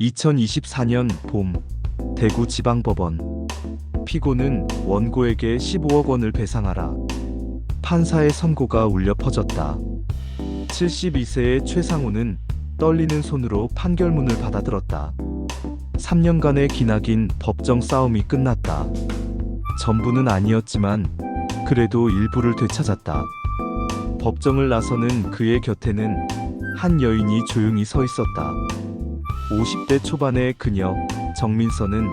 2024년 봄, 대구지방법원. 피고는 원고에게 15억 원을 배상하라. 판사의 선고가 울려 퍼졌다. 72세의 최상우는 떨리는 손으로 판결문을 받아들었다. 3년간의 기나긴 법정 싸움이 끝났다. 전부는 아니었지만 그래도 일부를 되찾았다. 법정을 나서는 그의 곁에는 한 여인이 조용히 서 있었다. 50대 초반의 그녀 정민서는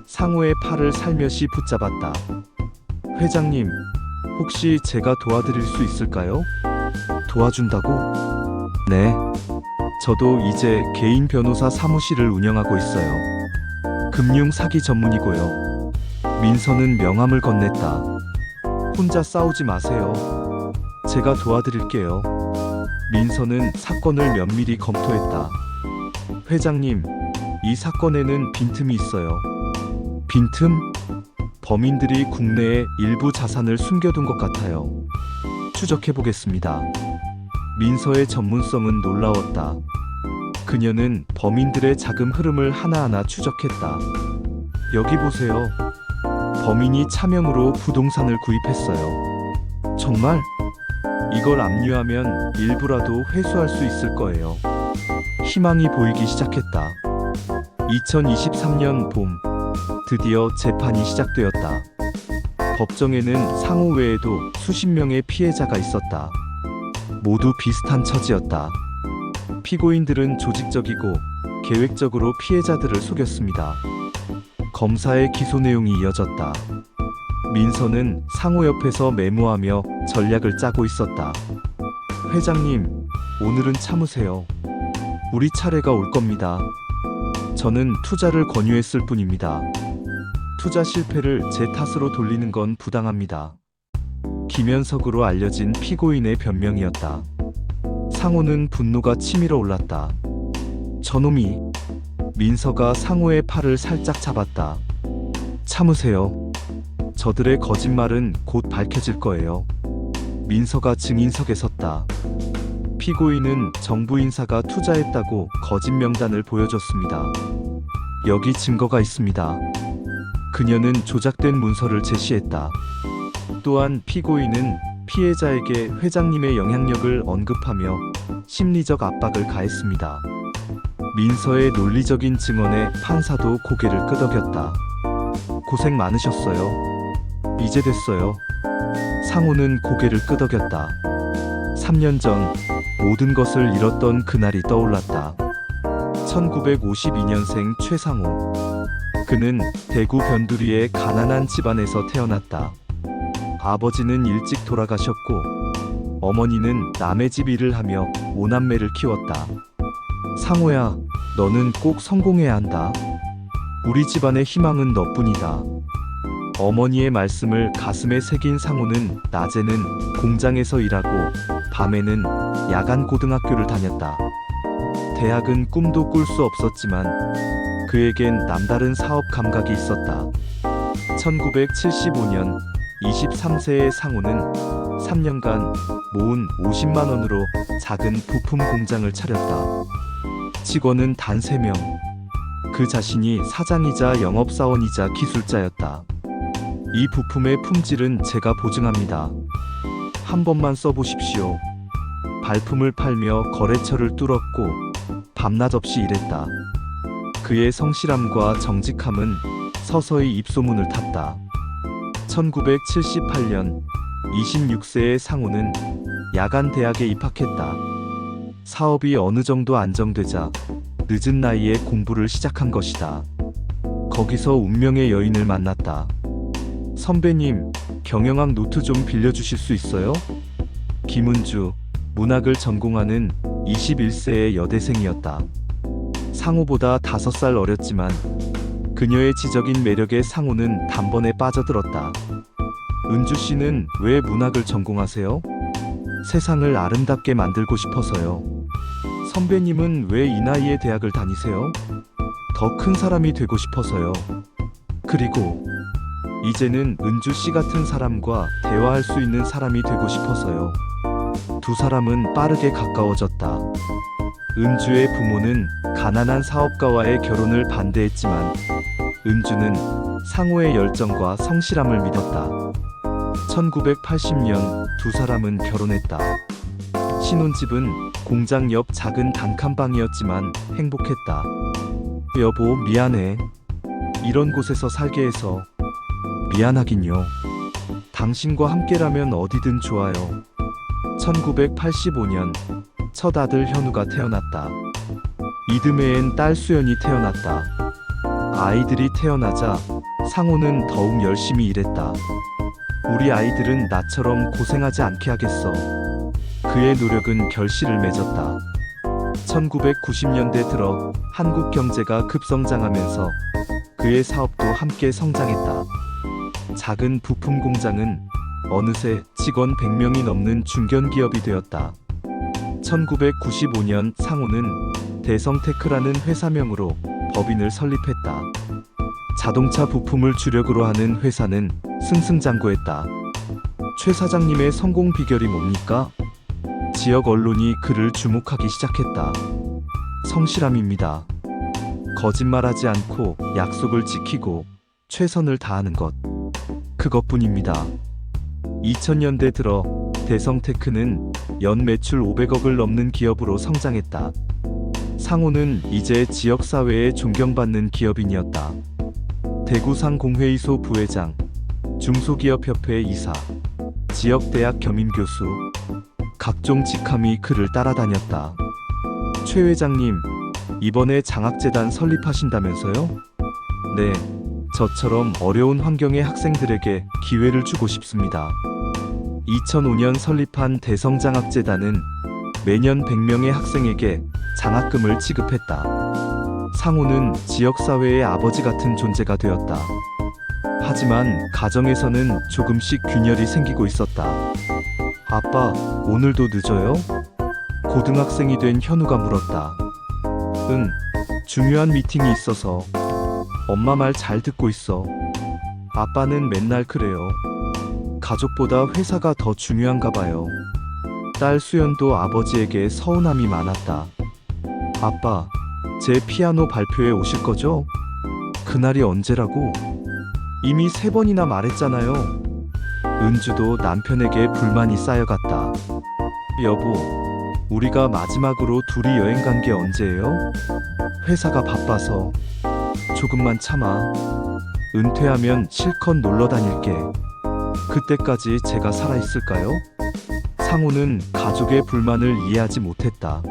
상우의 팔을 살며시 붙잡았다. 회장님, 혹시 제가 도와드릴 수 있을까요? 도와준다고? 네. 저도 이제 개인 변호사 사무실을 운영하고 있어요. 금융 사기 전문이고요. 민서는 명함을 건넸다. 혼자 싸우지 마세요. 제가 도와드릴게요. 민서는 사건을 면밀히 검토했다. 회장님, 이 사건에는 빈틈이 있어요. 빈틈? 범인들이 국내에 일부 자산을 숨겨둔 것 같아요. 추적해보겠습니다. 민서의 전문성은 놀라웠다. 그녀는 범인들의 자금 흐름을 하나하나 추적했다. 여기 보세요. 범인이 차명으로 부동산을 구입했어요. 정말? 이걸 압류하면 일부라도 회수할 수 있을 거예요. 희망이 보이기 시작했다. 2023년 봄, 드디어 재판이 시작되었다. 법정에는 상우 외에도 수십 명의 피해자가 있었다. 모두 비슷한 처지였다. 피고인들은 조직적이고 계획적으로 피해자들을 속였습니다. 검사의 기소 내용이 이어졌다. 민서는 상우 옆에서 메모하며 전략을 짜고 있었다. 회장님, 오늘은 참으세요. 우리 차례가 올 겁니다. 저는 투자를 권유했을 뿐입니다. 투자 실패를 제 탓으로 돌리는 건 부당합니다. 김현석으로 알려진 피고인의 변명이었다. 상우는 분노가 치밀어 올랐다. 저놈이. 민서가 상우의 팔을 살짝 잡았다. 참으세요. 저들의 거짓말은 곧 밝혀질 거예요. 민서가 증인석에 섰다. 피고인은 정부 인사가 투자했다고 거짓 명단을 보여줬습니다. 여기 증거가 있습니다. 그녀는 조작된 문서를 제시했다. 또한 피고인은 피해자에게 회장님의 영향력을 언급하며 심리적 압박을 가했습니다. 민서의 논리적인 증언에 판사도 고개를 끄덕였다. 고생 많으셨어요. 이제 됐어요. 상우는 고개를 끄덕였다. 3년 전 모든 것을 잃었던 그날이 떠올랐다. 1952년생 최상우. 그는 대구 변두리의 가난한 집안에서 태어났다. 아버지는 일찍 돌아가셨고 어머니는 남의 집 일을 하며 5남매를 키웠다. 상우야, 너는 꼭 성공해야 한다. 우리 집안의 희망은 너뿐이다. 어머니의 말씀을 가슴에 새긴 상우는 낮에는 공장에서 일하고 밤에는 야간 고등학교를 다녔다. 대학은 꿈도 꿀 수 없었지만 그에겐 남다른 사업 감각이 있었다. 1975년 23세의 상우는 3년간 모은 50만 원으로 작은 부품 공장을 차렸다. 직원은 단 3명. 그 자신이 사장이자 영업사원이자 기술자였다. 이 부품의 품질은 제가 보증합니다. 한 번만 써보십시오. 발품을 팔며 거래처를 뚫었고 밤낮 없이 일했다. 그의 성실함과 정직함은 서서히 입소문을 탔다. 1978년 26세의 상우는 야간 대학에 입학했다. 사업이 어느 정도 안정되자 늦은 나이에 공부를 시작한 것이다. 거기서 운명의 여인을 만났다. 선배님, 경영학 노트 좀 빌려주실 수 있어요? 김은주, 문학을 전공하는 21세의 여대생이었다. 상우보다 5살 어렸지만 그녀의 지적인 매력에 상우는 단번에 빠져들었다. 은주 씨는 왜 문학을 전공하세요? 세상을 아름답게 만들고 싶어서요. 선배님은 왜 이 나이에 대학을 다니세요? 더 큰 사람이 되고 싶어서요. 그리고 이제는 은주 씨 같은 사람과 대화할 수 있는 사람이 되고 싶어서요. 두 사람은 빠르게 가까워졌다. 은주의 부모는 가난한 사업가와의 결혼을 반대했지만 은주는 상호의 열정과 성실함을 믿었다. 1980년 두 사람은 결혼했다. 신혼집은 공장 옆 작은 단칸방이었지만 행복했다. 여보, 미안해. 이런 곳에서 살게 해서. 미안하긴요. 당신과 함께라면 어디든 좋아요. 1985년 첫 아들 현우가 태어났다. 이듬해엔 딸 수연이 태어났다. 아이들이 태어나자 상호는 더욱 열심히 일했다. 우리 아이들은 나처럼 고생하지 않게 하겠어. 그의 노력은 결실을 맺었다. 1990년대 들어 한국 경제가 급성장하면서 그의 사업도 함께 성장했다. 작은 부품 공장은 어느새 직원 100명이 넘는 중견기업이 되었다. 1995년 상호는 대성테크라는 회사명으로 법인을 설립했다. 자동차 부품을 주력으로 하는 회사는 승승장구했다. 최 사장님의 성공 비결이 뭡니까? 지역 언론이 그를 주목하기 시작했다. 성실함입니다. 거짓말하지 않고 약속을 지키고 최선을 다하는 것. 그것뿐입니다. 2000년대 들어 대성테크는 연 매출 500억을 넘는 기업으로 성장했다. 상호는 이제 지역사회에 존경받는 기업인이었다. 대구상공회의소 부회장, 중소기업협회 이사, 지역대학 겸임교수, 각종 직함이 그를 따라다녔다. 최 회장님, 이번에 장학재단 설립하신다면서요? 네, 저처럼 어려운 환경의 학생들에게 기회를 주고 싶습니다. 2005년 설립한 대성장학재단은 매년 100명의 학생에게 장학금을 지급했다. 상호는 지역사회의 아버지 같은 존재가 되었다. 하지만 가정에서는 조금씩 균열이 생기고 있었다. 아빠, 오늘도 늦어요? 고등학생이 된 현우가 물었다. 응, 중요한 미팅이 있어서. 엄마 말 잘 듣고 있어. 아빠는 맨날 그래요. 가족보다 회사가 더 중요한가 봐요. 딸 수연도 아버지에게 서운함이 많았다. 아빠, 제 피아노 발표회 오실 거죠? 그날이 언제라고? 이미 3번이나 말했잖아요. 은주도 남편에게 불만이 쌓여갔다. 여보, 우리가 마지막으로 둘이 여행 간 게 언제예요? 회사가 바빠서. 조금만 참아. 은퇴하면 실컷 놀러 다닐게. 그때까지 제가 살아있을까요? 상호는 가족의 불만을 이해하지 못했다.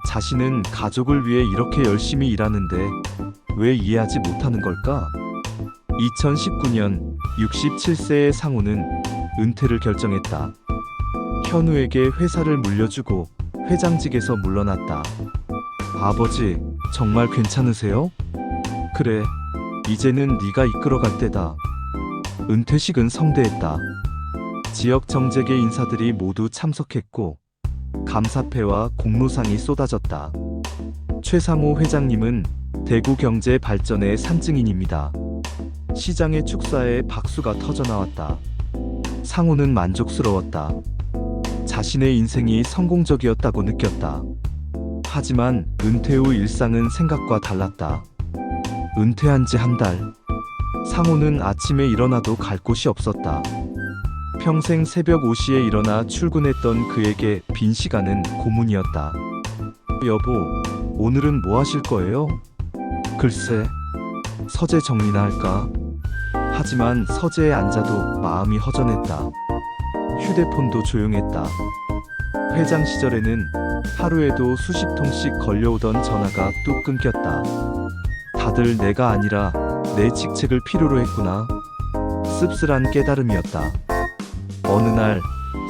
자신은 가족을 위해 이렇게 열심히 일하는데 왜 이해하지 못하는 걸까? 2019년 67세의 상호는 은퇴를 결정했다. 현우에게 회사를 물려주고 회장직에서 물러났다. 아버지, 정말 괜찮으세요? 그래, 이제는 네가 이끌어갈 때다. 은퇴식은 성대했다. 지역 정재계 인사들이 모두 참석했고 감사패와 공로상이 쏟아졌다. 최상호 회장님은 대구 경제 발전의 산증인입니다. 시장의 축사에 박수가 터져나왔다. 상호는 만족스러웠다. 자신의 인생이 성공적이었다고 느꼈다. 하지만 은퇴 후 일상은 생각과 달랐다. 은퇴한 지 한 달. 상호는 아침에 일어나도 갈 곳이 없었다. 평생 새벽 5시에 일어나 출근했던 그에게 빈 시간은 고문이었다. 여보, 오늘은 뭐 하실 거예요? 글쎄, 서재 정리나 할까? 하지만 서재에 앉아도 마음이 허전했다. 휴대폰도 조용했다. 회장 시절에는 하루에도 수십 통씩 걸려오던 전화가 뚝 끊겼다. 다들 내가 아니라 내 직책을 필요로 했구나. 씁쓸한 깨달음이었다. 어느 날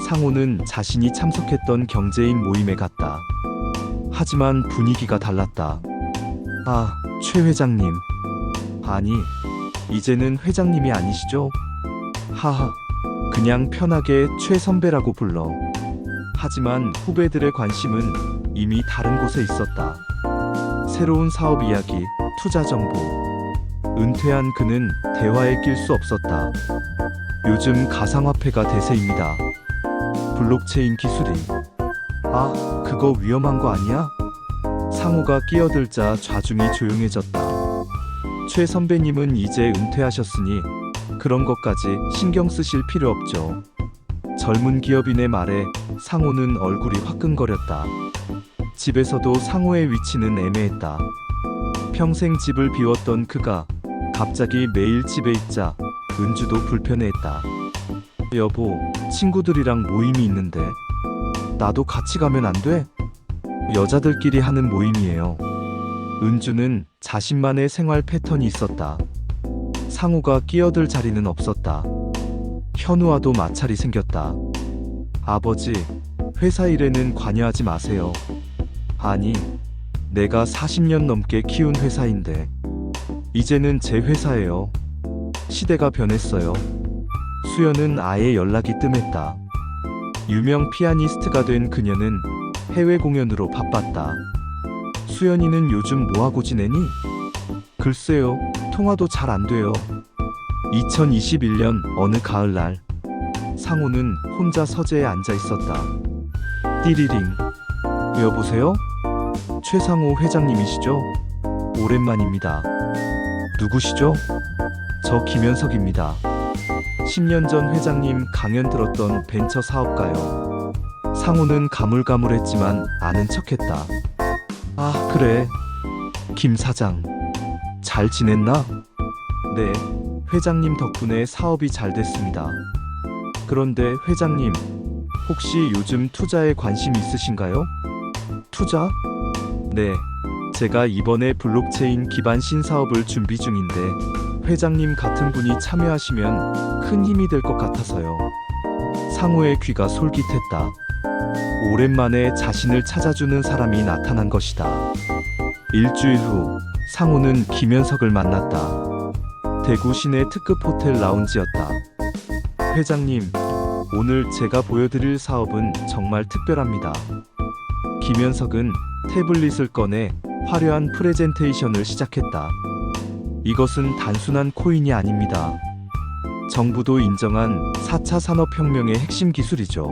상호는 자신이 참석했던 경제인 모임에 갔다. 하지만 분위기가 달랐다. 아, 최 회장님. 아니, 이제는 회장님이 아니시죠? 하하, 그냥 편하게 최 선배라고 불러. 하지만 후배들의 관심은 이미 다른 곳에 있었다. 새로운 사업 이야기, 투자 정보. 은퇴한 그는 대화에 낄 수 없었다. 요즘 가상화폐가 대세입니다. 블록체인 기술이. 아, 그거 위험한 거 아니야? 상호가 끼어들자 좌중이 조용해졌다. 최 선배님은 이제 은퇴하셨으니 그런 것까지 신경 쓰실 필요 없죠. 젊은 기업인의 말에 상호는 얼굴이 화끈거렸다. 집에서도 상호의 위치는 애매했다. 평생 집을 비웠던 그가 갑자기 매일 집에 있자 은주도 불편해했다. 여보, 친구들이랑 모임이 있는데 나도 같이 가면 안 돼? 여자들끼리 하는 모임이에요. 은주는 자신만의 생활 패턴이 있었다. 상호가 끼어들 자리는 없었다. 현우와도 마찰이 생겼다. 아버지, 회사 일에는 관여하지 마세요. 아니, 내가 40년 넘게 키운 회사인데 이제는 제 회사예요. 시대가 변했어요. 수연은 아예 연락이 뜸했다. 유명 피아니스트가 된 그녀는 해외 공연으로 바빴다. 수연이는 요즘 뭐하고 지내니? 글쎄요, 통화도 잘 안 돼요. 2021년 어느 가을날 상호는 혼자 서재에 앉아 있었다. 띠리링. 여보세요? 최상호 회장님이시죠? 오랜만입니다. 누구시죠? 저 김현석입니다. 10년 전 회장님 강연 들었던 벤처 사업가요. 상호는 가물가물했지만 아는 척했다. 아, 그래. 김 사장. 잘 지냈나? 네, 회장님 덕분에 사업이 잘 됐습니다. 그런데 회장님, 혹시 요즘 투자에 관심 있으신가요? 투자? 네, 제가 이번에 블록체인 기반 신사업을 준비 중인데 회장님 같은 분이 참여하시면 큰 힘이 될 것 같아서요. 상호의 귀가 솔깃했다. 오랜만에 자신을 찾아주는 사람이 나타난 것이다. 일주일 후 상호는 김현석을 만났다. 대구 시내 특급 호텔 라운지였다. 회장님, 오늘 제가 보여드릴 사업은 정말 특별합니다. 김현석은 태블릿을 꺼내 화려한 프레젠테이션을 시작했다. 이것은 단순한 코인이 아닙니다. 정부도 인정한 4차 산업혁명의 핵심 기술이죠.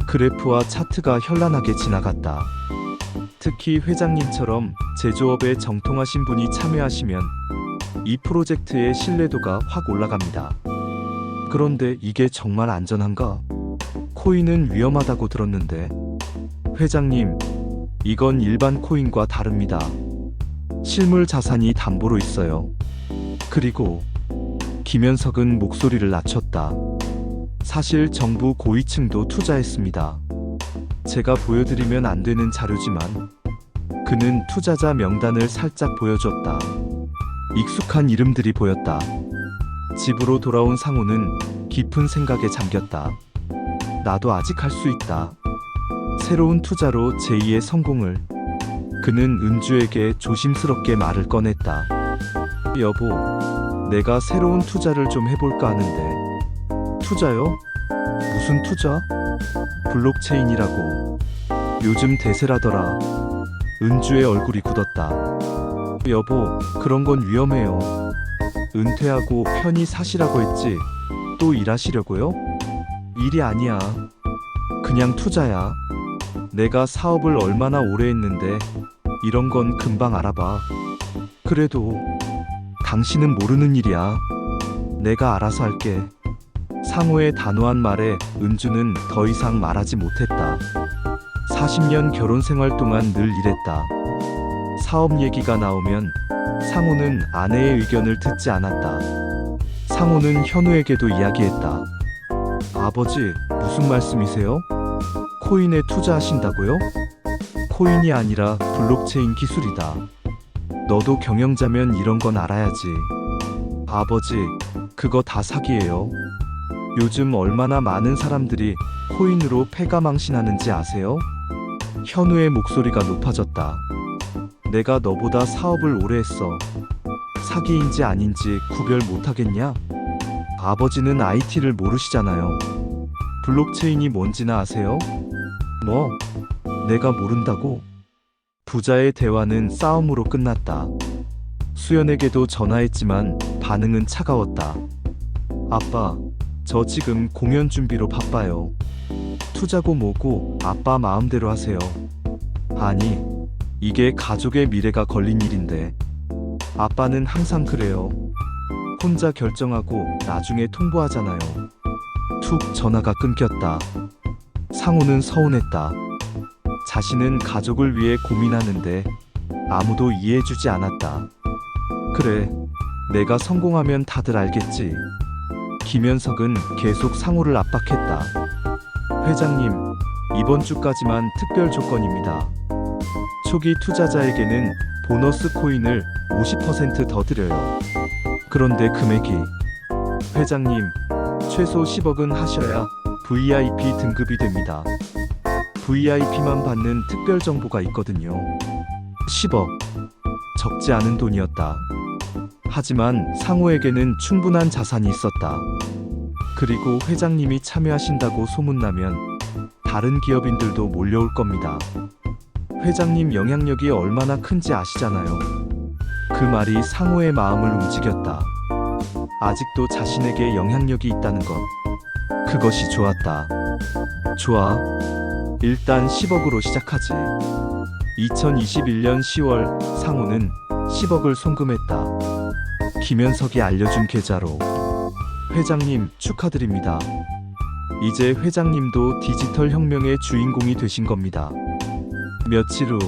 그래프와 차트가 현란하게 지나갔다. 특히 회장님처럼 제조업에 정통하신 분이 참여하시면 이 프로젝트의 신뢰도가 확 올라갑니다. 그런데 이게 정말 안전한가? 코인은 위험하다고 들었는데. 회장님, 이건 일반 코인과 다릅니다. 실물 자산이 담보로 있어요. 그리고 김현석은 목소리를 낮췄다. 사실 정부 고위층도 투자했습니다. 제가 보여드리면 안 되는 자료지만 그는 투자자 명단을 살짝 보여줬다. 익숙한 이름들이 보였다. 집으로 돌아온 상호는 깊은 생각에 잠겼다. 나도 아직 할 수 있다. 새로운 투자로 제2의 성공을. 그는 은주에게 조심스럽게 말을 꺼냈다. 여보, 내가 새로운 투자를 좀 해볼까 하는데. 투자요? 무슨 투자? 블록체인이라고. 요즘 대세라더라. 은주의 얼굴이 굳었다. 여보, 그런 건 위험해요. 은퇴하고 편히 사시라고 했지. 또 일하시려고요? 일이 아니야. 그냥 투자야. 내가 사업을 얼마나 오래 했는데 이런 건 금방 알아봐. 그래도 당신은 모르는 일이야. 내가 알아서 할게. 상호의 단호한 말에 은주는 더 이상 말하지 못했다. 40년 결혼 생활 동안 늘 이랬다. 사업 얘기가 나오면 상호는 아내의 의견을 듣지 않았다. 상호는 현우에게도 이야기했다. 아버지, 무슨 말씀이세요? 코인에 투자하신다고요? 코인이 아니라 블록체인 기술이다. 너도 경영자면 이런 건 알아야지. 아버지, 그거 다 사기예요. 요즘 얼마나 많은 사람들이 코인으로 패가망신하는지 아세요? 현우의 목소리가 높아졌다. 내가 너보다 사업을 오래 했어. 사기인지 아닌지 구별 못하겠냐? 아버지는 IT를 모르시잖아요. 블록체인이 뭔지나 아세요? 뭐? 내가 모른다고? 부자의 대화는 싸움으로 끝났다. 수연에게도 전화했지만 반응은 차가웠다. 아빠, 저 지금 공연 준비로 바빠요. 투자고 뭐고 아빠 마음대로 하세요. 아니, 이게 가족의 미래가 걸린 일인데. 아빠는 항상 그래요. 혼자 결정하고 나중에 통보하잖아요. 툭 전화가 끊겼다. 상호는 서운했다. 자신은 가족을 위해 고민하는데 아무도 이해해주지 않았다. 그래, 내가 성공하면 다들 알겠지. 김현석은 계속 상호를 압박했다. 회장님, 이번 주까지만 특별 조건입니다. 초기 투자자에게는 보너스 코인을 50% 더 드려요. 그런데 금액이, 회장님, 최소 10억은 하셔야 VIP 등급이 됩니다. VIP만 받는 특별 정보가 있거든요. 10억. 적지 않은 돈이었다. 하지만 상호에게는 충분한 자산이 있었다. 그리고 회장님이 참여하신다고 소문나면 다른 기업인들도 몰려올 겁니다. 회장님 영향력이 얼마나 큰지 아시잖아요. 그 말이 상호의 마음을 움직였다. 아직도 자신에게 영향력이 있다는 것. 그것이 좋았다. 좋아. 일단 10억으로 시작하지. 2021년 10월 상호는 10억을 송금했다. 김현석이 알려준 계좌로. 회장님 축하드립니다. 이제 회장님도 디지털 혁명의 주인공이 되신 겁니다. 며칠 후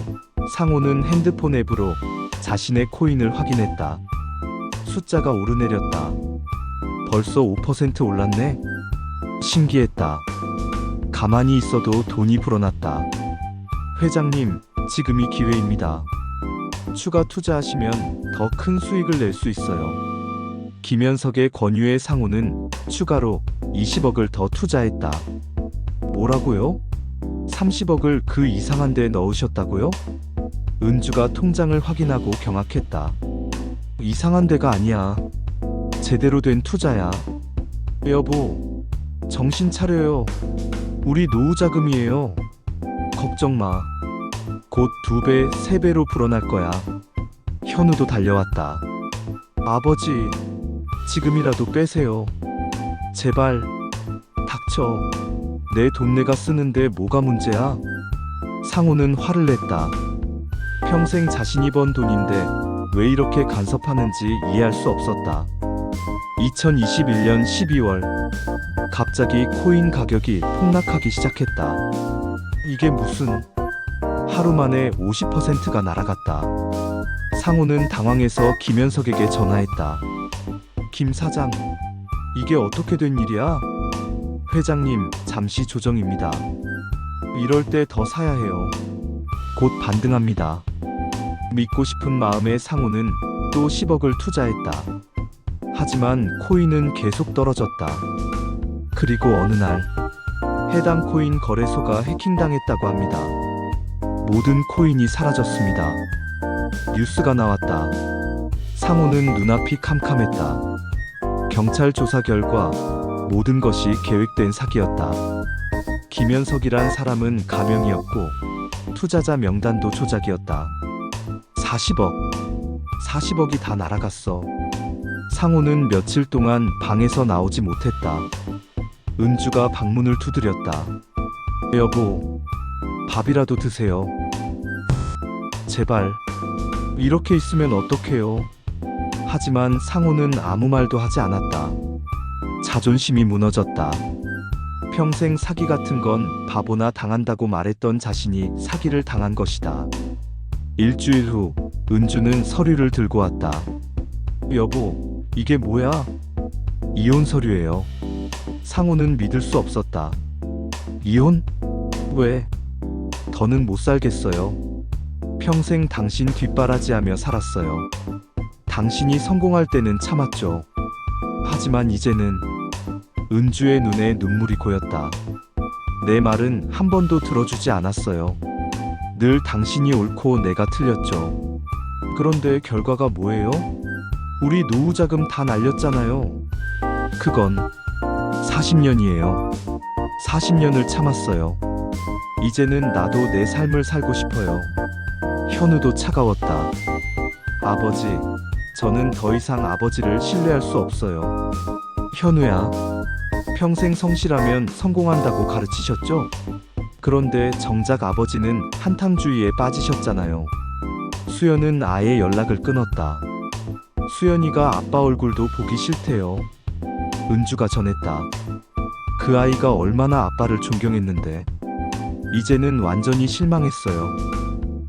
상호는 핸드폰 앱으로 자신의 코인을 확인했다. 숫자가 오르내렸다. 벌써 5% 올랐네? 신기했다. 가만히 있어도 돈이 불어났다. 회장님, 지금이 기회입니다. 추가 투자하시면 더 큰 수익을 낼 수 있어요. 김현석의 권유에 상호는 추가로 20억을 더 투자했다. 뭐라고요? 30억을 그 이상한 데 넣으셨다고요? 은주가 통장을 확인하고 경악했다. 이상한 데가 아니야. 제대로 된 투자야. 여보, 정신 차려요. 우리 노후 자금이에요. 걱정 마. 곧 2배, 3배로 불어날 거야. 현우도 달려왔다. 아버지, 지금이라도 빼세요. 제발, 닥쳐. 내 돈 내가 쓰는데 뭐가 문제야? 상호는 화를 냈다. 평생 자신이 번 돈인데 왜 이렇게 간섭하는지 이해할 수 없었다. 2021년 12월, 갑자기 코인 가격이 폭락하기 시작했다. 이게 무슨... 하루 만에 50%가 날아갔다. 상호는 당황해서 김현석에게 전화했다. 김 사장, 이게 어떻게 된 일이야? 회장님, 잠시 조정입니다. 이럴 때 더 사야 해요. 곧 반등합니다. 믿고 싶은 마음에 상호는 또 10억을 투자했다. 하지만 코인은 계속 떨어졌다. 그리고 어느 날 해당 코인 거래소가 해킹당했다고 합니다. 모든 코인이 사라졌습니다. 뉴스가 나왔다. 상호는 눈앞이 캄캄했다. 경찰 조사 결과 모든 것이 계획된 사기였다. 김현석이란 사람은 가명이었고 투자자 명단도 조작이었다. 40억이 다 날아갔어. 상호는 며칠 동안 방에서 나오지 못했다. 은주가 방문을 두드렸다. 여보, 밥이라도 드세요. 제발. 이렇게 있으면 어떡해요. 하지만 상호는 아무 말도 하지 않았다. 자존심이 무너졌다. 평생 사기 같은 건 바보나 당한다고 말했던 자신이 사기를 당한 것이다. 일주일 후 은주는 서류를 들고 왔다. 여보, 이게 뭐야? 이혼 서류예요. 상호는 믿을 수 없었다. 이혼? 왜? 더는 못 살겠어요. 평생 당신 뒷바라지하며 살았어요. 당신이 성공할 때는 참았죠. 하지만 이제는... 은주의 눈에 눈물이 고였다. 내 말은 한 번도 들어주지 않았어요. 늘 당신이 옳고 내가 틀렸죠. 그런데 결과가 뭐예요? 우리 노후 자금 다 날렸잖아요. 그건 40년이에요. 40년을 참았어요. 이제는 나도 내 삶을 살고 싶어요. 현우도 차가웠다. 아버지, 저는 더 이상 아버지를 신뢰할 수 없어요. 현우야, 평생 성실하면 성공한다고 가르치셨죠? 그런데 정작 아버지는 한탕주의에 빠지셨잖아요. 수연은 아예 연락을 끊었다. 수연이가 아빠 얼굴도 보기 싫대요. 은주가 전했다. 그 아이가 얼마나 아빠를 존경했는데 이제는 완전히 실망했어요.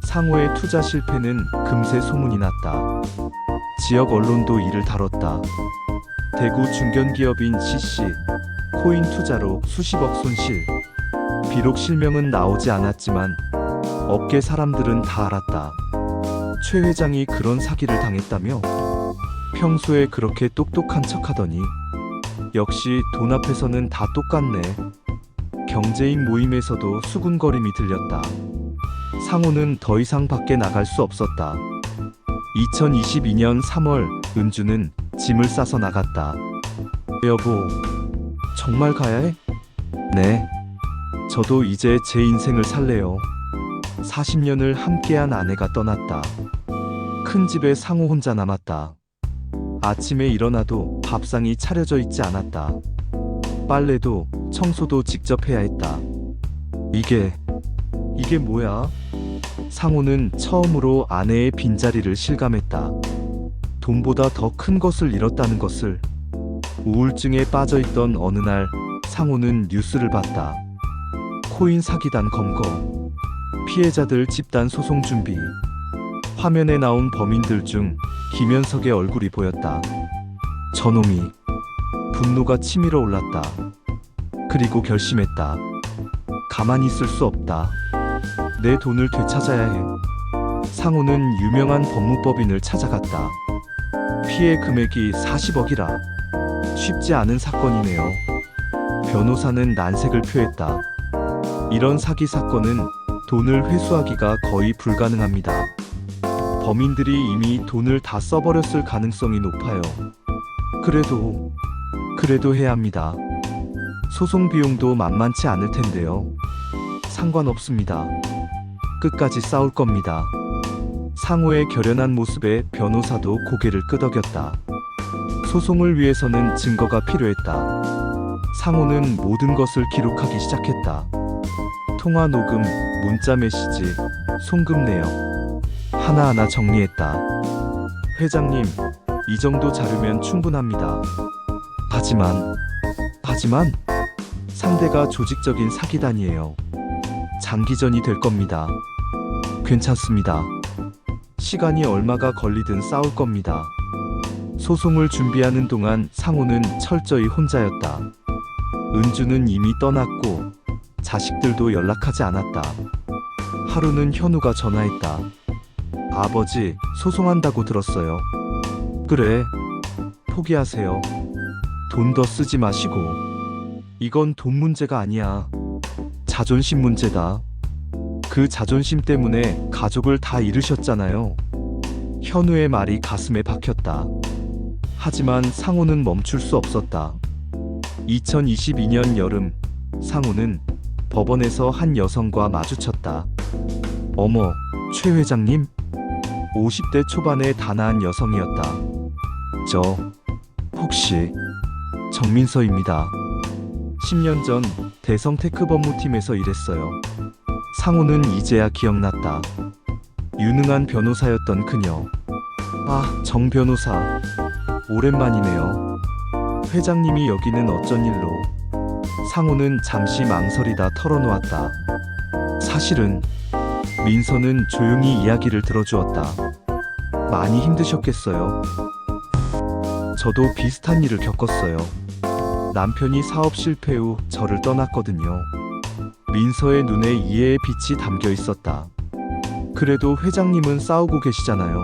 상호의 투자 실패는 금세 소문이 났다. 지역 언론도 이를 다뤘다. 대구 중견기업인 CC 코인 투자로 수십억 손실. 비록 실명은 나오지 않았지만 업계 사람들은 다 알았다. 최 회장이 그런 사기를 당했다며? 평소에 그렇게 똑똑한 척하더니 역시 돈 앞에서는 다 똑같네. 경제인 모임에서도 수군거림이 들렸다. 상호는 더 이상 밖에 나갈 수 없었다. 2022년 3월 은주는 짐을 싸서 나갔다. 여보, 정말 가야 해? 네. 저도 이제 제 인생을 살래요. 40년을 함께한 아내가 떠났다. 큰 집에 상호 혼자 남았다. 아침에 일어나도 밥상이 차려져 있지 않았다. 빨래도 청소도 직접 해야 했다. 이게 뭐야? 상호는 처음으로 아내의 빈자리를 실감했다. 돈보다 더 큰 것을 잃었다는 것을. 우울증에 빠져있던 어느 날 상호는 뉴스를 봤다. 코인 사기단 검거, 피해자들 집단 소송 준비. 화면에 나온 범인들 중 김현석의 얼굴이 보였다. 저놈이. 분노가 치밀어 올랐다. 그리고 결심했다. 가만히 있을 수 없다. 내 돈을 되찾아야 해. 상호는 유명한 법무법인을 찾아갔다. 피해 금액이 40억이라. 쉽지 않은 사건이네요. 변호사는 난색을 표했다. 이런 사기 사건은 돈을 회수하기가 거의 불가능합니다. 범인들이 이미 돈을 다 써버렸을 가능성이 높아요. 그래도 해야 합니다. 소송 비용도 만만치 않을 텐데요. 상관없습니다. 끝까지 싸울 겁니다. 상호의 결연한 모습에 변호사도 고개를 끄덕였다. 소송을 위해서는 증거가 필요했다. 상호는 모든 것을 기록하기 시작했다. 통화 녹음, 문자 메시지, 송금 내역. 하나하나 정리했다. 회장님, 이 정도 자료면 충분합니다. 하지만 상대가 조직적인 사기단이에요. 장기전이 될 겁니다. 괜찮습니다. 시간이 얼마가 걸리든 싸울 겁니다. 소송을 준비하는 동안 상호는 철저히 혼자였다. 은주는 이미 떠났고 자식들도 연락하지 않았다. 하루는 현우가 전화했다. 아버지, 소송한다고 들었어요. 그래, 포기하세요. 돈 더 쓰지 마시고. 이건 돈 문제가 아니야. 자존심 문제다. 그 자존심 때문에 가족을 다 잃으셨잖아요. 현우의 말이 가슴에 박혔다. 하지만 상호는 멈출 수 없었다. 2022년 여름, 상호는 법원에서 한 여성과 마주쳤다. 어머, 최 회장님? 50대 초반의 단아한 여성이었다. 저, 혹시 정민서입니다. 10년 전 대성 테크 법무팀에서 일했어요. 상호는 이제야 기억났다. 유능한 변호사였던 그녀. 아, 정 변호사. 오랜만이네요. 회장님이 여기는 어쩐 일로? 상호는 잠시 망설이다 털어놓았다. 사실은 민서는 조용히 이야기를 들어주었다. 많이 힘드셨겠어요. 저도 비슷한 일을 겪었어요. 남편이 사업 실패 후 저를 떠났거든요. 민서의 눈에 이해의 빛이 담겨 있었다. 그래도 회장님은 싸우고 계시잖아요.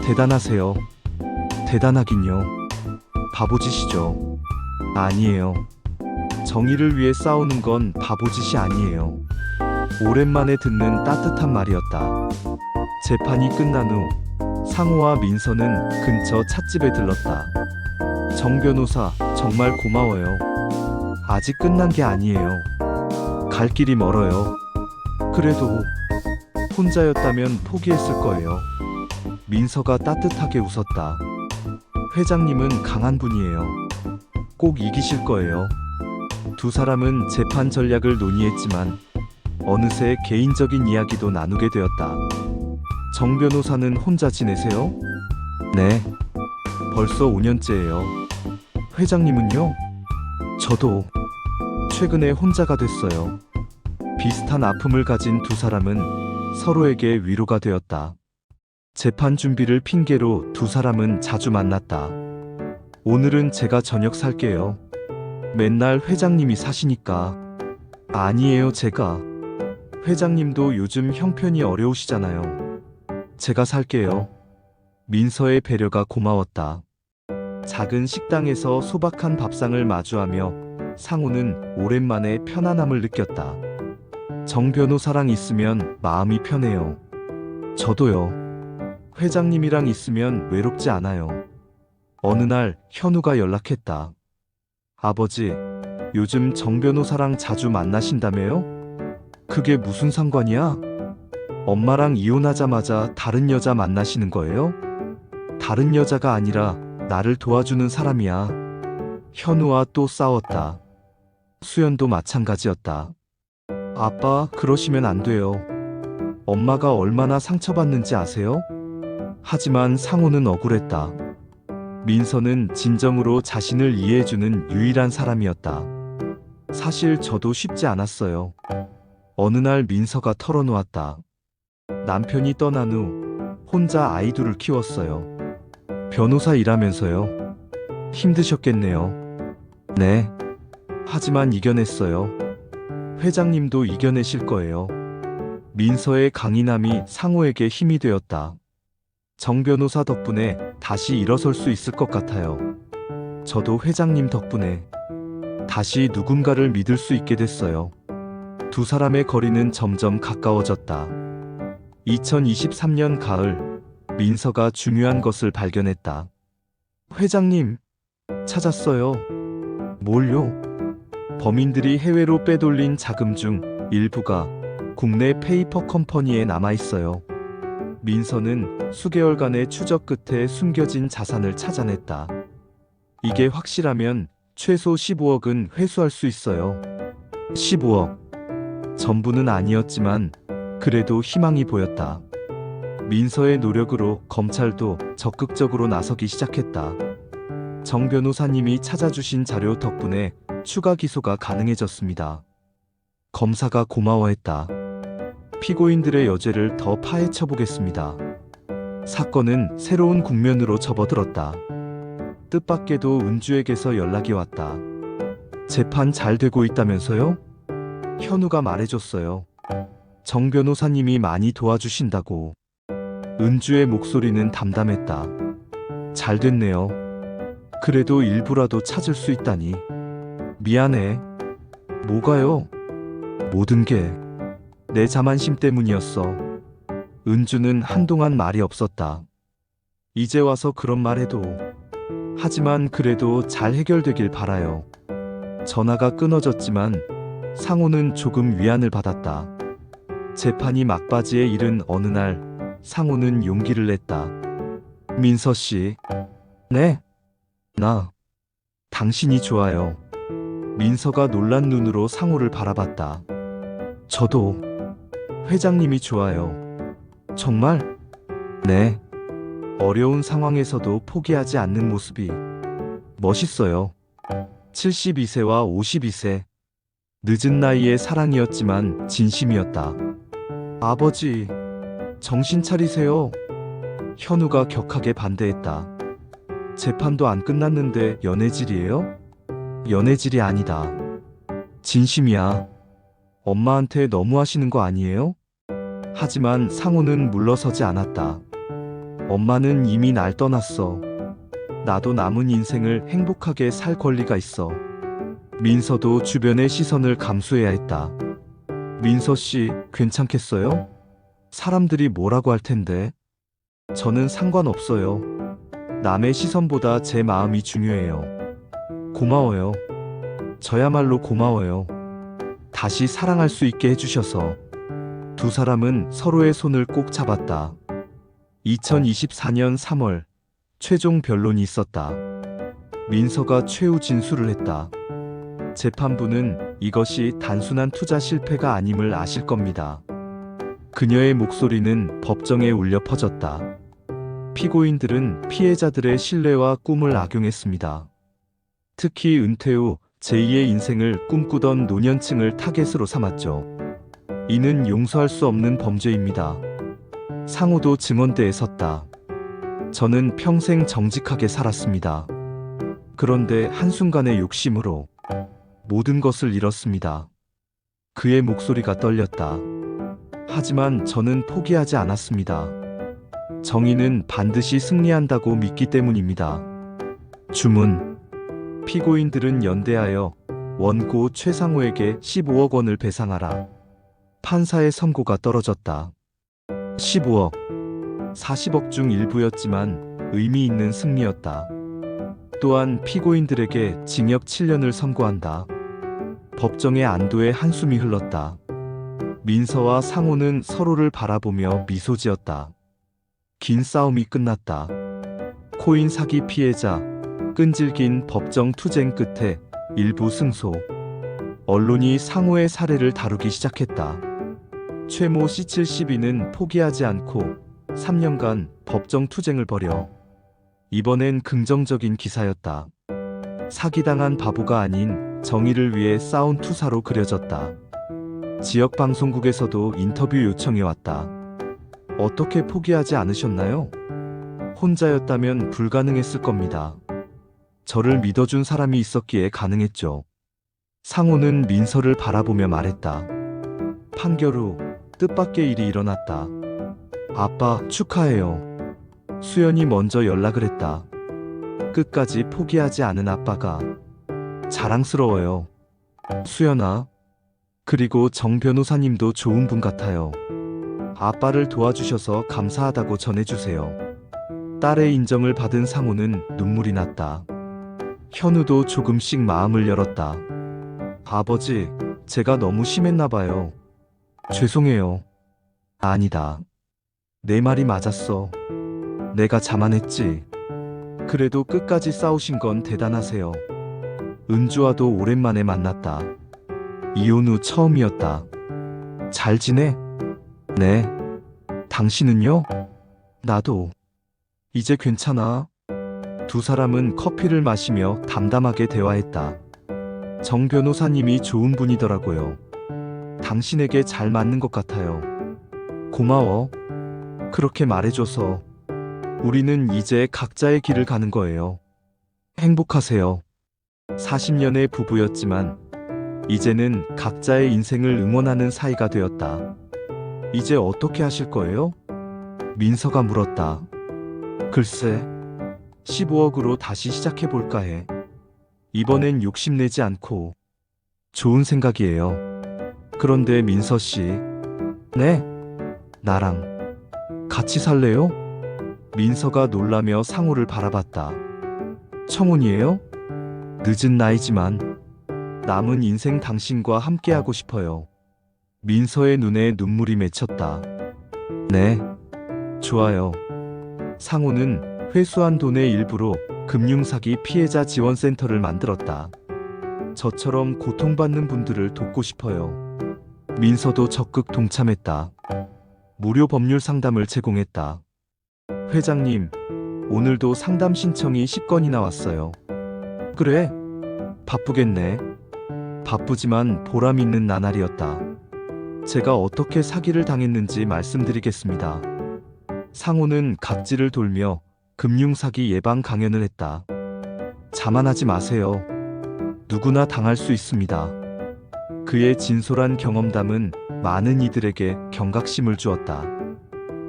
대단하세요. 대단하긴요. 바보짓이죠. 아니에요. 정의를 위해 싸우는 건 바보짓이 아니에요. 오랜만에 듣는 따뜻한 말이었다. 재판이 끝난 후 상호와 민서는 근처 찻집에 들렀다. 정 변호사, 정말 고마워요. 아직 끝난 게 아니에요. 갈 길이 멀어요. 그래도 혼자였다면 포기했을 거예요. 민서가 따뜻하게 웃었다. 회장님은 강한 분이에요. 꼭 이기실 거예요. 두 사람은 재판 전략을 논의했지만 어느새 개인적인 이야기도 나누게 되었다. 정 변호사는 혼자 지내세요? 네. 벌써 5년째예요. 회장님은요? 저도 최근에 혼자가 됐어요. 비슷한 아픔을 가진 두 사람은 서로에게 위로가 되었다. 재판 준비를 핑계로 두 사람은 자주 만났다. 오늘은 제가 저녁 살게요. 맨날 회장님이 사시니까. 아니에요, 제가. 회장님도 요즘 형편이 어려우시잖아요. 제가 살게요. 민서의 배려가 고마웠다. 작은 식당에서 소박한 밥상을 마주하며 상호는 오랜만에 편안함을 느꼈다. 정 변호사랑 있으면 마음이 편해요. 저도요. 회장님이랑 있으면 외롭지 않아요. 어느 날 현우가 연락했다. 아버지, 요즘 정 변호사랑 자주 만나신다며요? 그게 무슨 상관이야? 엄마랑 이혼하자마자 다른 여자 만나시는 거예요? 다른 여자가 아니라 나를 도와주는 사람이야. 현우와 또 싸웠다. 수연도 마찬가지였다. 아빠, 그러시면 안 돼요. 엄마가 얼마나 상처받는지 아세요? 하지만 상호는 억울했다. 민서는 진정으로 자신을 이해해주는 유일한 사람이었다. 사실 저도 쉽지 않았어요. 어느 날 민서가 털어놓았다. 남편이 떠난 후 혼자 아이들을 키웠어요. 변호사 일하면서요. 힘드셨겠네요. 네. 하지만 이겨냈어요. 회장님도 이겨내실 거예요. 민서의 강인함이 상호에게 힘이 되었다. 정 변호사 덕분에 다시 일어설 수 있을 것 같아요. 저도 회장님 덕분에 다시 누군가를 믿을 수 있게 됐어요. 두 사람의 거리는 점점 가까워졌다. 2023년 가을, 민서가 중요한 것을 발견했다. 회장님, 찾았어요. 뭘요? 범인들이 해외로 빼돌린 자금 중 일부가 국내 페이퍼 컴퍼니에 남아있어요. 민서는 수개월간의 추적 끝에 숨겨진 자산을 찾아냈다. 이게 확실하면 최소 15억은 회수할 수 있어요. 15억. 전부는 아니었지만 그래도 희망이 보였다. 민서의 노력으로 검찰도 적극적으로 나서기 시작했다. 정 변호사님이 찾아주신 자료 덕분에 추가 기소가 가능해졌습니다. 검사가 고마워했다. 피고인들의 여죄를 더 파헤쳐 보겠습니다. 사건은 새로운 국면으로 접어들었다. 뜻밖에도 은주에게서 연락이 왔다. 재판 잘 되고 있다면서요? 현우가 말해줬어요. 정 변호사님이 많이 도와주신다고. 은주의 목소리는 담담했다. 잘 됐네요. 그래도 일부라도 찾을 수 있다니. 미안해. 뭐가요? 모든 게 내 자만심 때문이었어. 은주는 한동안 말이 없었다. 이제 와서 그런 말 해도. 하지만 그래도 잘 해결되길 바라요. 전화가 끊어졌지만 상호는 조금 위안을 받았다. 재판이 막바지에 이른 어느 날 상호는 용기를 냈다. 민서 씨. 네? 나. 당신이 좋아요. 민서가 놀란 눈으로 상호를 바라봤다. 저도. 회장님이 좋아요. 정말? 네. 어려운 상황에서도 포기하지 않는 모습이 멋있어요. 72세와 52세. 늦은 나이의 사랑이었지만 진심이었다. 아버지, 정신 차리세요. 현우가 격하게 반대했다. 재판도 안 끝났는데 연애질이에요? 연애질이 아니다. 진심이야. 엄마한테 너무 하시는 거 아니에요? 하지만 상호는 물러서지 않았다. 엄마는 이미 날 떠났어. 나도 남은 인생을 행복하게 살 권리가 있어. 민서도 주변의 시선을 감수해야 했다. 민서 씨, 괜찮겠어요? 사람들이 뭐라고 할 텐데. 저는 상관없어요. 남의 시선보다 제 마음이 중요해요. 고마워요. 저야말로 고마워요. 다시 사랑할 수 있게 해주셔서. 두 사람은 서로의 손을 꼭 잡았다. 2024년 3월, 최종 변론이 있었다. 민서가 최후 진술을 했다. 재판부는 이것이 단순한 투자 실패가 아님을 아실 겁니다. 그녀의 목소리는 법정에 울려 퍼졌다. 피고인들은 피해자들의 신뢰와 꿈을 악용했습니다. 특히 은퇴 후 제2의 인생을 꿈꾸던 노년층을 타겟으로 삼았죠. 이는 용서할 수 없는 범죄입니다. 상호도 증언대에 섰다. 저는 평생 정직하게 살았습니다. 그런데 한순간의 욕심으로 모든 것을 잃었습니다. 그의 목소리가 떨렸다. 하지만 저는 포기하지 않았습니다. 정의는 반드시 승리한다고 믿기 때문입니다. 주문. 피고인들은 연대하여 원고 최상호에게 15억 원을 배상하라. 판사의 선고가 떨어졌다. 15억. 40억 중 일부였지만 의미 있는 승리였다. 또한 피고인들에게 징역 7년을 선고한다. 법정의 안도의 한숨이 흘렀다. 민서와 상호는 서로를 바라보며 미소 지었다. 긴 싸움이 끝났다. 코인 사기 피해자, 끈질긴 법정 투쟁 끝에 일부 승소. 언론이 상호의 사례를 다루기 시작했다. 최모 C72는 포기하지 않고 3년간 법정 투쟁을 벌여 이번엔 긍정적인 기사였다. 사기당한 바보가 아닌 정의를 위해 싸운 투사로 그려졌다. 지역 방송국에서도 인터뷰 요청이 왔다. 어떻게 포기하지 않으셨나요? 혼자였다면 불가능했을 겁니다. 저를 믿어준 사람이 있었기에 가능했죠. 상호는 민서를 바라보며 말했다. 판결 후 뜻밖의 일이 일어났다. 아빠, 축하해요. 수연이 먼저 연락을 했다. 끝까지 포기하지 않은 아빠가 자랑스러워요. 수연아. 그리고 정 변호사님도 좋은 분 같아요. 아빠를 도와주셔서 감사하다고 전해주세요. 딸의 인정을 받은 상호는 눈물이 났다. 현우도 조금씩 마음을 열었다. 아버지, 제가 너무 심했나 봐요. 죄송해요. 아니다. 내 말이 맞았어. 내가 자만했지. 그래도 끝까지 싸우신 건 대단하세요. 은주와도 오랜만에 만났다. 이혼 후 처음이었다. 잘 지내? 네. 당신은요? 나도. 이제 괜찮아. 두 사람은 커피를 마시며 담담하게 대화했다. 정 변호사님이 좋은 분이더라고요. 당신에게 잘 맞는 것 같아요. 고마워. 그렇게 말해줘서. 우리는 이제 각자의 길을 가는 거예요. 행복하세요. 40년의 부부였지만 이제는 각자의 인생을 응원하는 사이가 되었다. 이제 어떻게 하실 거예요? 민서가 물었다. 글쎄, 15억으로 다시 시작해볼까 해. 이번엔 욕심내지 않고. 좋은 생각이에요. 그런데 민서 씨. 네? 나랑 같이 살래요? 민서가 놀라며 상호를 바라봤다. 청혼이에요? 늦은 나이지만 남은 인생 당신과 함께하고 싶어요. 민서의 눈에 눈물이 맺혔다. 네, 좋아요. 상호는 회수한 돈의 일부로 금융사기 피해자 지원센터를 만들었다. 저처럼 고통받는 분들을 돕고 싶어요. 민서도 적극 동참했다. 무료 법률 상담을 제공했다. 회장님, 오늘도 상담 신청이 10건이나 왔어요. 그래? 바쁘겠네. 바쁘지만 보람 있는 나날이었다. 제가 어떻게 사기를 당했는지 말씀드리겠습니다. 상호는 각지를 돌며 금융사기 예방 강연을 했다. 자만하지 마세요. 누구나 당할 수 있습니다. 그의 진솔한 경험담은 많은 이들에게 경각심을 주었다.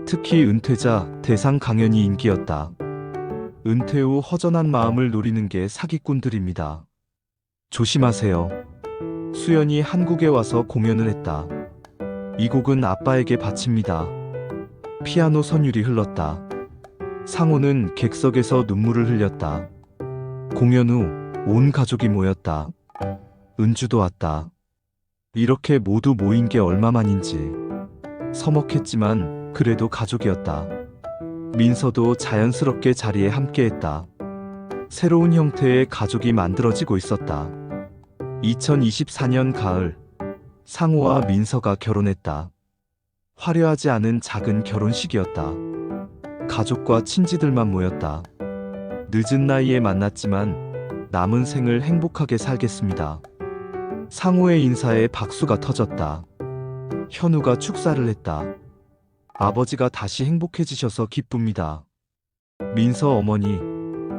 특히 은퇴자 대상 강연이 인기였다. 은퇴 후 허전한 마음을 노리는 게 사기꾼들입니다. 조심하세요. 수연이 한국에 와서 공연을 했다. 이 곡은 아빠에게 바칩니다. 피아노 선율이 흘렀다. 상호는 객석에서 눈물을 흘렸다. 공연 후 온 가족이 모였다. 은주도 왔다. 이렇게 모두 모인 게 얼마만인지. 서먹했지만 그래도 가족이었다. 민서도 자연스럽게 자리에 함께했다. 새로운 형태의 가족이 만들어지고 있었다. 2024년 가을, 상호와 민서가 결혼했다. 화려하지 않은 작은 결혼식이었다. 가족과 친지들만 모였다. 늦은 나이에 만났지만 남은 생을 행복하게 살겠습니다. 상호의 인사에 박수가 터졌다. 현우가 축사를 했다. 아버지가 다시 행복해지셔서 기쁩니다. 민서 어머니,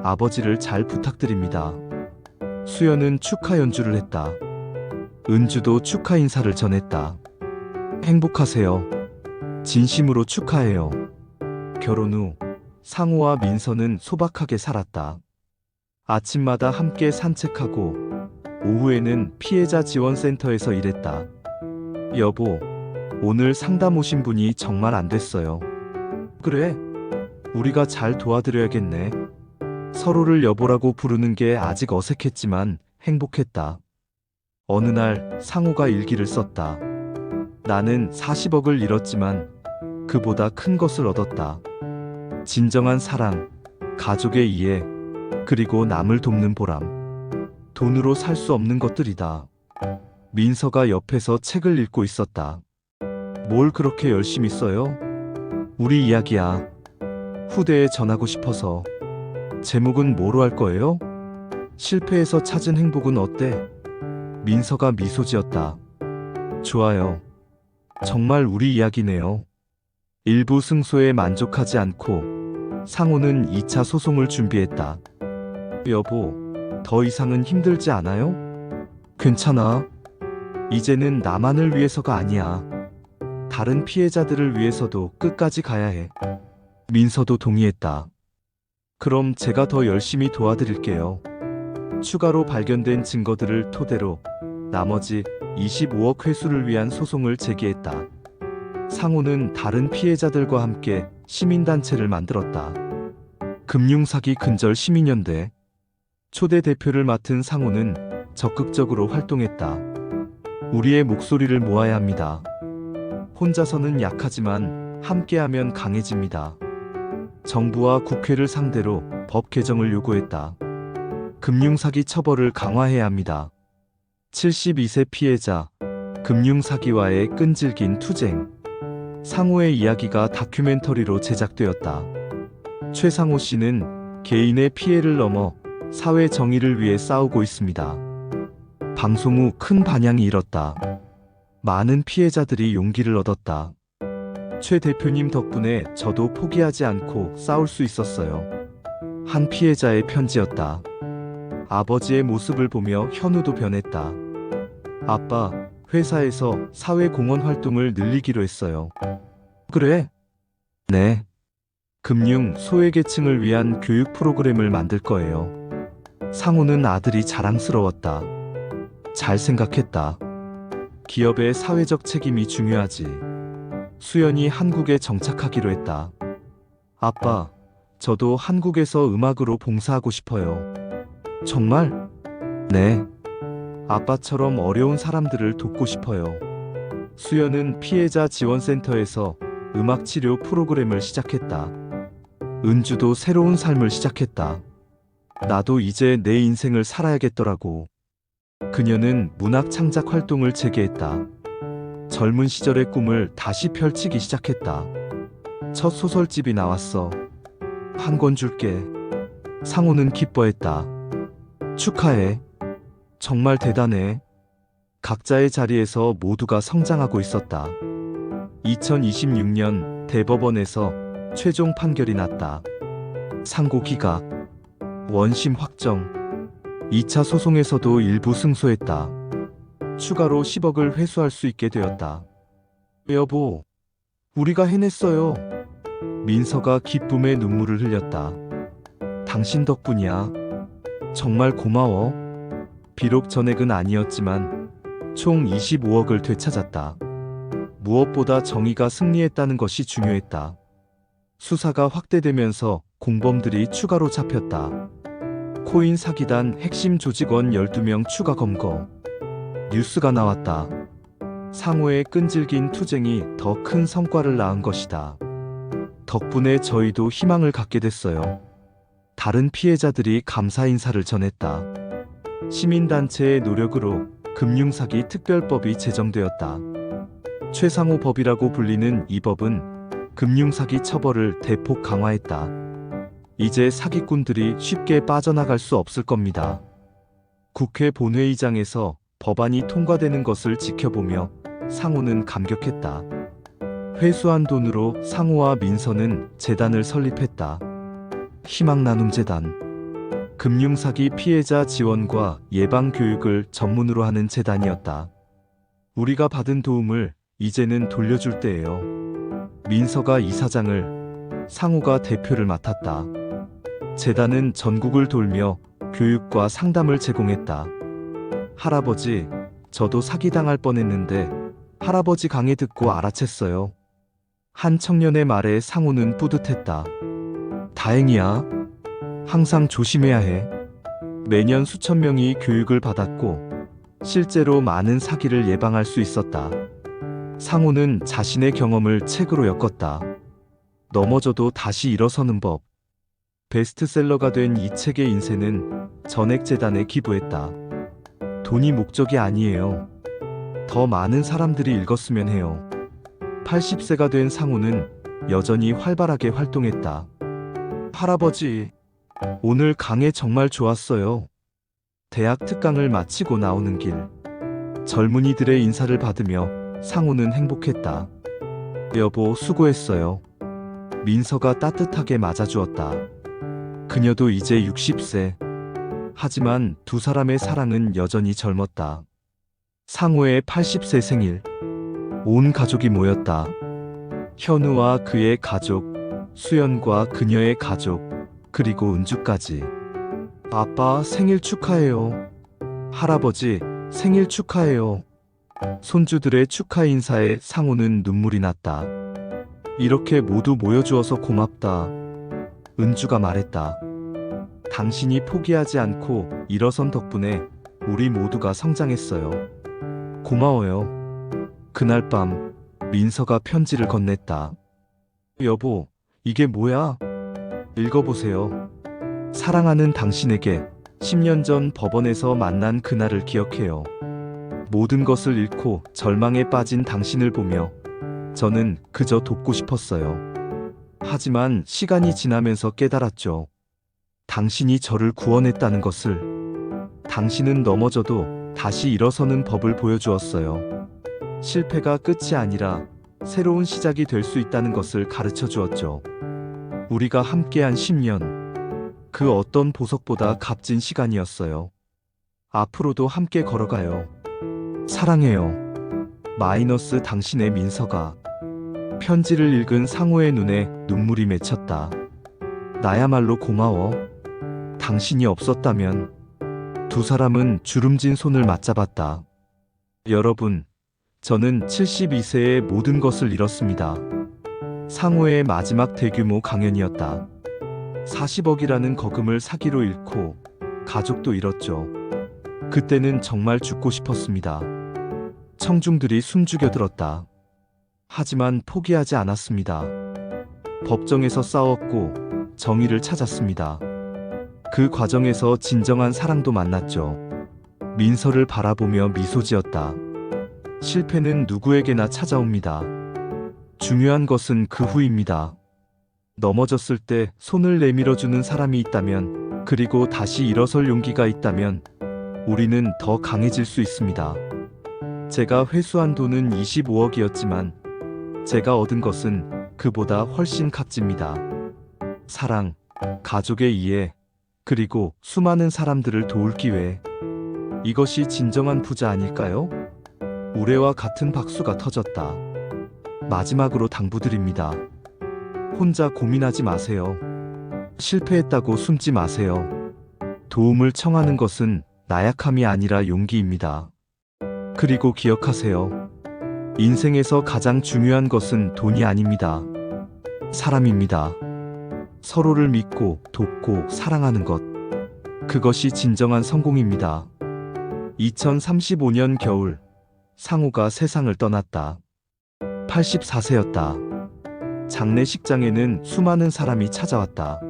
아버지를 잘 부탁드립니다. 수연은 축하 연주를 했다. 은주도 축하 인사를 전했다. 행복하세요. 진심으로 축하해요. 결혼 후 상호와 민서는 소박하게 살았다. 아침마다 함께 산책하고 오후에는 피해자 지원센터에서 일했다. 여보, 오늘 상담 오신 분이 정말 안 됐어요. 그래? 우리가 잘 도와드려야겠네. 서로를 여보라고 부르는 게 아직 어색했지만 행복했다. 어느 날 상호가 일기를 썼다. 나는 40억을 잃었지만 그보다 큰 것을 얻었다. 진정한 사랑, 가족의 이해, 그리고 남을 돕는 보람. 돈으로 살 수 없는 것들이다. 민서가 옆에서 책을 읽고 있었다. 뭘 그렇게 열심히 써요? 우리 이야기야. 후대에 전하고 싶어서. 제목은 뭐로 할 거예요? 실패해서 찾은 행복은 어때? 민서가 미소 지었다. 좋아요. 정말 우리 이야기네요. 일부 승소에 만족하지 않고 상호는 2차 소송을 준비했다. 여보, 더 이상은 힘들지 않아요? 괜찮아. 이제는 나만을 위해서가 아니야. 다른 피해자들을 위해서도 끝까지 가야 해. 민서도 동의했다. 그럼 제가 더 열심히 도와드릴게요. 추가로 발견된 증거들을 토대로 나머지 25억 회수를 위한 소송을 제기했다. 상호는 다른 피해자들과 함께 시민단체를 만들었다. 금융사기 근절 시민연대. 초대 대표를 맡은 상호는 적극적으로 활동했다. 우리의 목소리를 모아야 합니다. 혼자서는 약하지만 함께하면 강해집니다. 정부와 국회를 상대로 법 개정을 요구했다. 금융사기 처벌을 강화해야 합니다. 72세 피해자, 금융사기와의 끈질긴 투쟁. 상호의 이야기가 다큐멘터리로 제작되었다. 최상호 씨는 개인의 피해를 넘어 사회 정의를 위해 싸우고 있습니다. 방송 후 큰 반향이 일었다. 많은 피해자들이 용기를 얻었다. 최 대표님 덕분에 저도 포기하지 않고 싸울 수 있었어요. 한 피해자의 편지였다. 아버지의 모습을 보며 현우도 변했다. 아빠, 회사에서 사회공헌 활동을 늘리기로 했어요. 그래? 네. 금융 소외계층을 위한 교육 프로그램을 만들 거예요. 상호는 아들이 자랑스러웠다. 잘 생각했다. 기업의 사회적 책임이 중요하지. 수연이 한국에 정착하기로 했다. 아빠, 저도 한국에서 음악으로 봉사하고 싶어요. 정말? 네. 아빠처럼 어려운 사람들을 돕고 싶어요. 수연은 피해자 지원센터에서 음악 치료 프로그램을 시작했다. 은주도 새로운 삶을 시작했다. 나도 이제 내 인생을 살아야겠더라고. 그녀는 문학 창작 활동을 재개했다. 젊은 시절의 꿈을 다시 펼치기 시작했다. 첫 소설집이 나왔어. 한 권 줄게. 상호는 기뻐했다. 축하해. 정말 대단해. 각자의 자리에서 모두가 성장하고 있었다. 2026년 대법원에서 최종 판결이 났다. 상고 기각. 원심 확정. 2차 소송에서도 일부 승소했다. 추가로 10억을 회수할 수 있게 되었다. 여보, 우리가 해냈어요. 민서가 기쁨의 눈물을 흘렸다. 당신 덕분이야. 정말 고마워. 비록 전액은 아니었지만 총 25억을 되찾았다. 무엇보다 정의가 승리했다는 것이 중요했다. 수사가 확대되면서 공범들이 추가로 잡혔다. 코인 사기단 핵심 조직원 12명 추가 검거. 뉴스가 나왔다. 상호의 끈질긴 투쟁이 더 큰 성과를 낳은 것이다. 덕분에 저희도 희망을 갖게 됐어요. 다른 피해자들이 감사 인사를 전했다. 시민단체의 노력으로 금융사기 특별법이 제정되었다. 최상호 법이라고 불리는 이 법은 금융사기 처벌을 대폭 강화했다. 이제 사기꾼들이 쉽게 빠져나갈 수 없을 겁니다. 국회 본회의장에서 법안이 통과되는 것을 지켜보며 상호는 감격했다. 회수한 돈으로 상호와 민서는 재단을 설립했다. 희망나눔재단. 금융사기 피해자 지원과 예방 교육을 전문으로 하는 재단이었다. 우리가 받은 도움을 이제는 돌려줄 때예요. 민서가 이사장을, 상호가 대표를 맡았다. 재단은 전국을 돌며 교육과 상담을 제공했다. 할아버지, 저도 사기당할 뻔했는데 할아버지 강의 듣고 알아챘어요. 한 청년의 말에 상호는 뿌듯했다. 다행이야. 항상 조심해야 해. 매년 수천 명이 교육을 받았고 실제로 많은 사기를 예방할 수 있었다. 상호는 자신의 경험을 책으로 엮었다. 넘어져도 다시 일어서는 법. 베스트셀러가 된 이 책의 인쇄는 전액재단에 기부했다. 돈이 목적이 아니에요. 더 많은 사람들이 읽었으면 해요. 80세가 된 상호는 여전히 활발하게 활동했다. 할아버지, 오늘 강의 정말 좋았어요. 대학 특강을 마치고 나오는 길, 젊은이들의 인사를 받으며 상호는 행복했다. 여보, 수고했어요. 민서가 따뜻하게 맞아주었다. 그녀도 이제 60세. 하지만 두 사람의 사랑은 여전히 젊었다. 상호의 80세 생일. 온 가족이 모였다. 현우와 그의 가족, 수연과 그녀의 가족, 그리고 은주까지. 아빠 생일 축하해요. 할아버지 생일 축하해요. 손주들의 축하 인사에 상호는 눈물이 났다. 이렇게 모두 모여주어서 고맙다. 은주가 말했다. 당신이 포기하지 않고 일어선 덕분에 우리 모두가 성장했어요. 고마워요. 그날 밤 민서가 편지를 건넸다. 여보, 이게 뭐야? 읽어보세요. 사랑하는 당신에게 10년 전 법원에서 만난 그날을 기억해요. 모든 것을 잃고 절망에 빠진 당신을 보며 저는 그저 돕고 싶었어요. 하지만 시간이 지나면서 깨달았죠. 당신이 저를 구원했다는 것을. 당신은 넘어져도 다시 일어서는 법을 보여주었어요. 실패가 끝이 아니라 새로운 시작이 될 수 있다는 것을 가르쳐 주었죠. 우리가 함께한 10년, 그 어떤 보석보다 값진 시간이었어요. 앞으로도 함께 걸어가요. 사랑해요. 마이너스 당신의 민서가. 편지를 읽은 상호의 눈에 눈물이 맺혔다. 나야말로 고마워. 당신이 없었다면. 두 사람은 주름진 손을 맞잡았다. 여러분, 저는 72세에 모든 것을 잃었습니다. 상호의 마지막 대규모 강연이었다. 40억이라는 거금을 사기로 잃고 가족도 잃었죠. 그때는 정말 죽고 싶었습니다. 청중들이 숨죽여 들었다. 하지만 포기하지 않았습니다. 법정에서 싸웠고 정의를 찾았습니다. 그 과정에서 진정한 사랑도 만났죠. 민서를 바라보며 미소 지었다. 실패는 누구에게나 찾아옵니다. 중요한 것은 그 후입니다. 넘어졌을 때 손을 내밀어주는 사람이 있다면, 그리고 다시 일어설 용기가 있다면 우리는 더 강해질 수 있습니다. 제가 회수한 돈은 25억이었지만 제가 얻은 것은 그보다 훨씬 값집니다. 사랑, 가족의 이해, 그리고 수많은 사람들을 도울 기회. 이것이 진정한 부자 아닐까요? 우레와 같은 박수가 터졌다. 마지막으로 당부드립니다. 혼자 고민하지 마세요. 실패했다고 숨지 마세요. 도움을 청하는 것은 나약함이 아니라 용기입니다. 그리고 기억하세요. 인생에서 가장 중요한 것은 돈이 아닙니다. 사람입니다. 서로를 믿고 돕고 사랑하는 것. 그것이 진정한 성공입니다. 2035년 겨울, 상호가 세상을 떠났다. 84세였다. 장례식장에는 수많은 사람이 찾아왔다.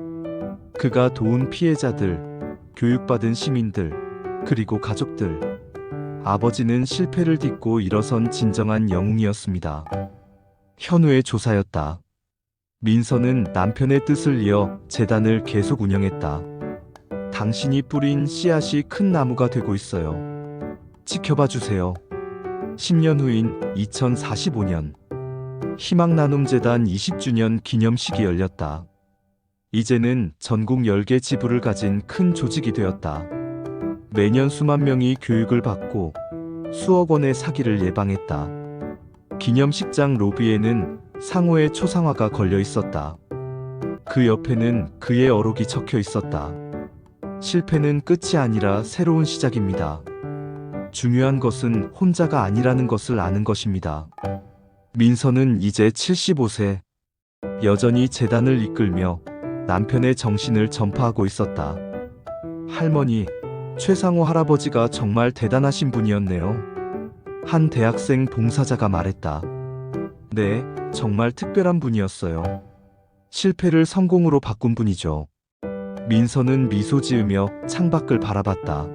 그가 도운 피해자들, 교육받은 시민들, 그리고 가족들. 아버지는 실패를 딛고 일어선 진정한 영웅이었습니다. 현우의 조사였다. 민서는 남편의 뜻을 이어 재단을 계속 운영했다. 당신이 뿌린 씨앗이 큰 나무가 되고 있어요. 지켜봐 주세요. 10년 후인 2045년 희망나눔재단 20주년 기념식이 열렸다. 이제는 전국 10개 지부를 가진 큰 조직이 되었다. 매년 수만 명이 교육을 받고 수억 원의 사기를 예방했다. 기념식장 로비에는 상호의 초상화가 걸려 있었다. 그 옆에는 그의 어록이 적혀 있었다. 실패는 끝이 아니라 새로운 시작입니다. 중요한 것은 혼자가 아니라는 것을 아는 것입니다. 민서는 이제 75세. 여전히 재단을 이끌며 남편의 정신을 전파하고 있었다. 할머니, 최상호 할아버지가 정말 대단하신 분이었네요. 한 대학생 봉사자가 말했다. 네, 정말 특별한 분이었어요. 실패를 성공으로 바꾼 분이죠. 민서는 미소 지으며 창밖을 바라봤다.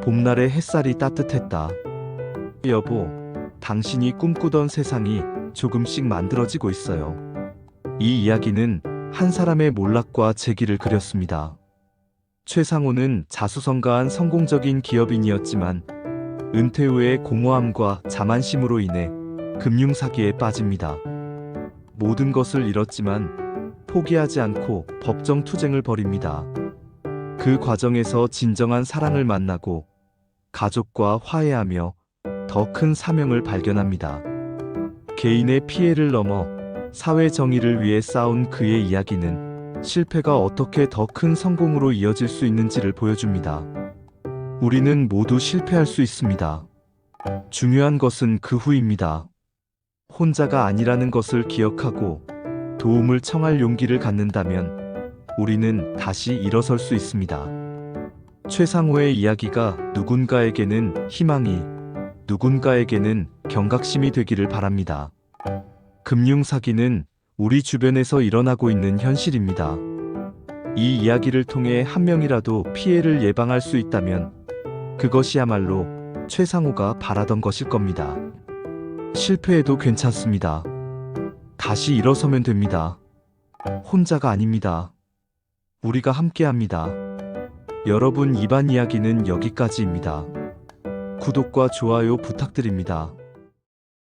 봄날의 햇살이 따뜻했다. 여보, 당신이 꿈꾸던 세상이 조금씩 만들어지고 있어요. 이 이야기는 한 사람의 몰락과 재기를 그렸습니다. 최상호는 자수성가한 성공적인 기업인이었지만 은퇴 후의 공허함과 자만심으로 인해 금융사기에 빠집니다. 모든 것을 잃었지만 포기하지 않고 법정 투쟁을 벌입니다. 그 과정에서 진정한 사랑을 만나고 가족과 화해하며 더 큰 사명을 발견합니다. 개인의 피해를 넘어 사회 정의를 위해 싸운 그의 이야기는 실패가 어떻게 더 큰 성공으로 이어질 수 있는지를 보여줍니다. 우리는 모두 실패할 수 있습니다. 중요한 것은 그 후입니다. 혼자가 아니라는 것을 기억하고 도움을 청할 용기를 갖는다면 우리는 다시 일어설 수 있습니다. 최상호의 이야기가 누군가에게는 희망이, 누군가에게는 경각심이 되기를 바랍니다. 금융사기는 우리 주변에서 일어나고 있는 현실입니다. 이 이야기를 통해 한 명이라도 피해를 예방할 수 있다면 그것이야말로 최상호가 바라던 것일 겁니다. 실패해도 괜찮습니다. 다시 일어서면 됩니다. 혼자가 아닙니다. 우리가 함께합니다. 여러분, 이번 이야기는 여기까지입니다. 구독과 좋아요 부탁드립니다.